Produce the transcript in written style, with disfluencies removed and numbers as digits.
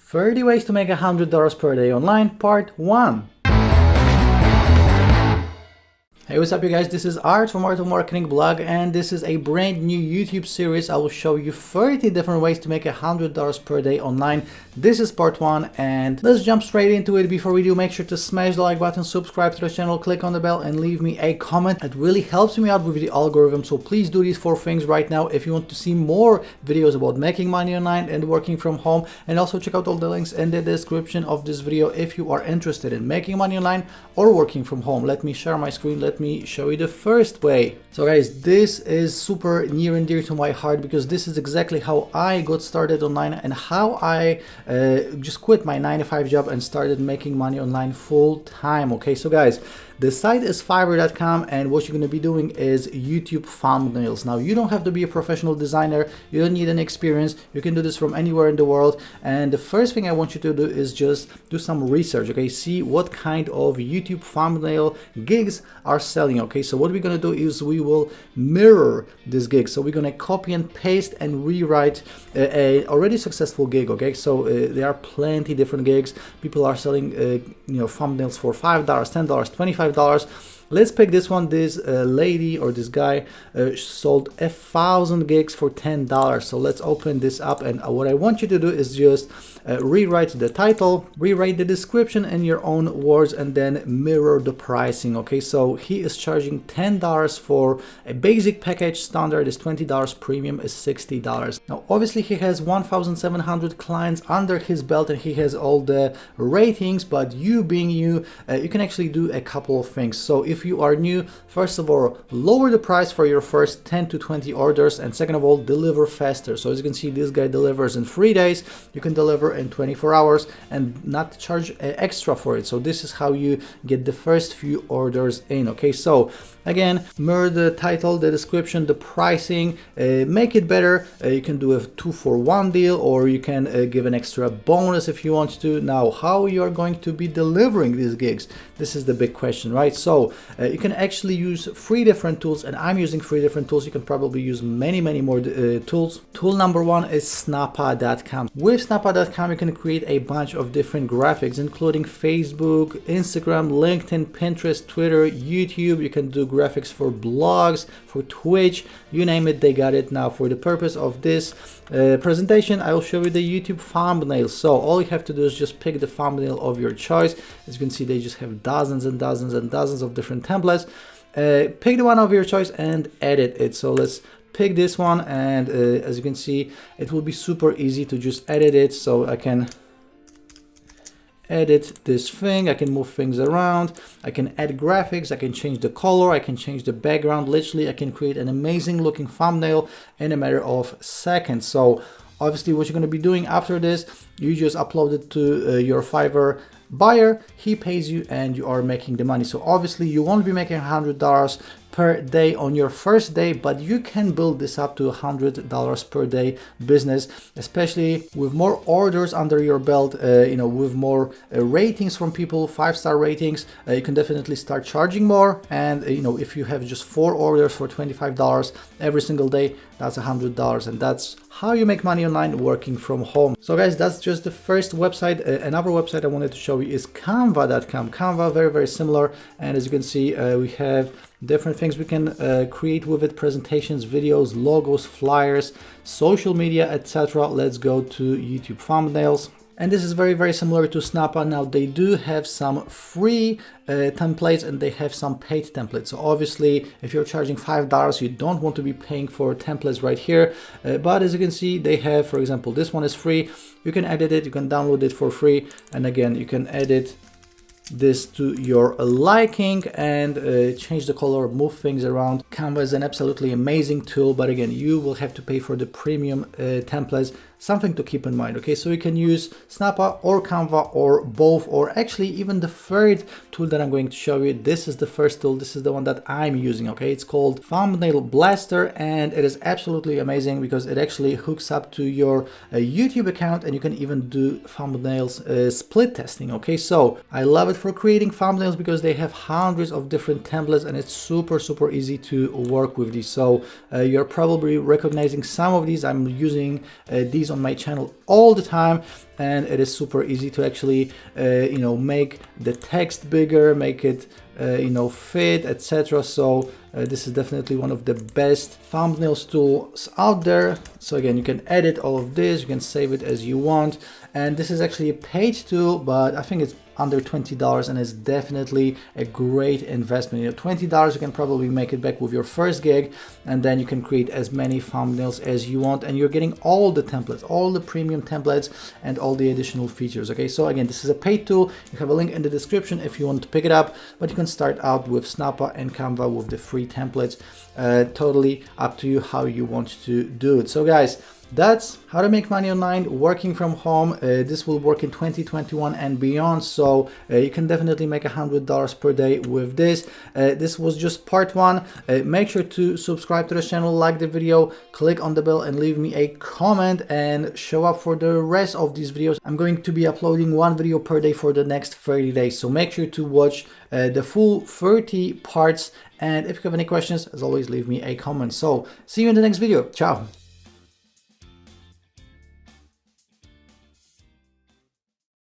30 ways to make $100 per day online, part 1. Hey, what's up you guys, this is Art from Art of Marketing blog, and this is a brand new YouTube series. I will show you 30 different ways to make $100 per day online. This is part 1, and let's jump straight into it. Before we do, make sure to smash the like button, subscribe to the channel, click on the bell, and leave me a comment. It really helps me out with the algorithm, so please do these 4 things right now if you want to see more videos about making money online and working from home. And also check out all the links in the description of this video if you are interested in making money online or working from home. Let me share my screen. Let me show you the first way. So guys, this is super near and dear to my heart because this is exactly how I got started online and how I just quit my 9-to-5 job and started making money online full time. Okay, so guys, the site is Fiverr.com, and what you're going to be doing is YouTube thumbnails. Now, you don't have to be a professional designer. You don't need any experience. You can do this from anywhere in the world. And the first thing I want you to do is just do some research. Okay, see what kind of YouTube thumbnail gigs are selling. Okay, so what we're going to do is we will mirror this gig. So we're going to copy and paste and rewrite a already successful gig. Okay, so there are plenty different gigs. People are selling thumbnails for $5, $10, $25. Let's pick this one. This lady or this guy sold 1,000 gigs for $10. So let's open this up, and what I want you to do is just rewrite the title, rewrite the description in your own words, and then mirror the pricing. Okay, so he is charging $10 for a basic package. Standard is $20, premium is $60. Now obviously he has 1,700 clients under his belt and he has all the ratings, but you being you, you can actually do a couple of things. So if you are new, first of all, lower the price for your first 10 to 20 orders, and second of all, deliver faster. So as you can see, this guy delivers in 3 days. You can deliver in 24 hours and not charge extra for it. So this is how you get the first few orders in. Okay, so again, mirror the title, the description, the pricing, make it better. You can do a 2-for-1 deal, or you can give an extra bonus if you want to. Now, how you are going to be delivering these gigs? This is the big question, right? So you can actually use 3 different tools, and I'm using 3 different tools. You can probably use many more tools. Tool number 1 is Snappa.com. With Snappa.com, you can create a bunch of different graphics, including Facebook, Instagram, LinkedIn, Pinterest, Twitter, YouTube. You can do graphics for blogs, for Twitch, you name it, they got it. Now, for the purpose of this presentation, I will show you the YouTube thumbnails. So all you have to do is just pick the thumbnail of your choice. As you can see, they just have dozens and dozens and dozens of different templates. Pick the one of your choice and edit it. So let's pick this one, and as you can see, it will be super easy to just edit it. So I can edit this thing, I can move things around, I can add graphics, I can change the color, I can change the background. Literally, I can create an amazing looking thumbnail in a matter of seconds. So obviously what you're going to be doing after this, you just upload it to your Fiverr buyer, he pays you, and you are making the money. So obviously you won't be making $100 per day on your first day, but you can build this up to $100 per day business, especially with more orders under your belt, with more ratings from people, 5-star ratings. You can definitely start charging more, and if you have just 4 orders for $25 every single day, that's $100, and that's how you make money online working from home. So guys, that's just the first website. Another website I wanted to show you is Canva.com. Canva, very similar, and as you can see, we have different things we can create with it: presentations, videos, logos, flyers, social media, etc. Let's go to YouTube thumbnails. And this is very similar to Snappa. Now, they do have some free templates and they have some paid templates. So obviously, if you're charging $5, you don't want to be paying for templates right here. But as you can see, they have, for example, this one is free. You can edit it, you can download it for free. And again, you can edit this to your liking and change the color, move things around. Canva is an absolutely amazing tool, but again, you will have to pay for the premium templates. Something to keep in mind. Okay, so you can use Snappa or Canva or both, or actually even the third tool that I'm going to show you. This is the first tool. This is the one that I'm using. Okay, it's called Thumbnail Blaster, and it is absolutely amazing because it actually hooks up to your YouTube account, and you can even do thumbnails split testing. Okay, so I love it for creating thumbnails because they have hundreds of different templates, and it's super easy to work with these. So you're probably recognizing some of these. I'm using these on my channel all the time, and it is super easy to actually you know, make the text bigger, make it you know, fit, etc. So this is definitely one of the best thumbnails tools out there. So again, you can edit all of this, you can save it as you want, and this is actually a paid tool, but I think it's under $20 and it's definitely a great investment. You know, $20 you can probably make it back with your first gig, and then you can create as many thumbnails as you want, and you're getting all the templates, all the premium templates and all the additional features. Okay, so again, this is a paid tool. You have a link in the description if you want to pick it up, but you can start out with Snappa and Canva with the free templates. Totally up to you how you want to do it. So guys, that's how to make money online working from home. This will work in 2021 and beyond, so you can definitely make $100 per day with this. This was just part one. Make sure to subscribe to the channel, like the video, click on the bell and leave me a comment, and show up for the rest of these videos. I'm going to be uploading one video per day for the next 30 days, so make sure to watch the full 30 parts. And if you have any questions, as always, leave me a comment. So see you in the next video. Ciao.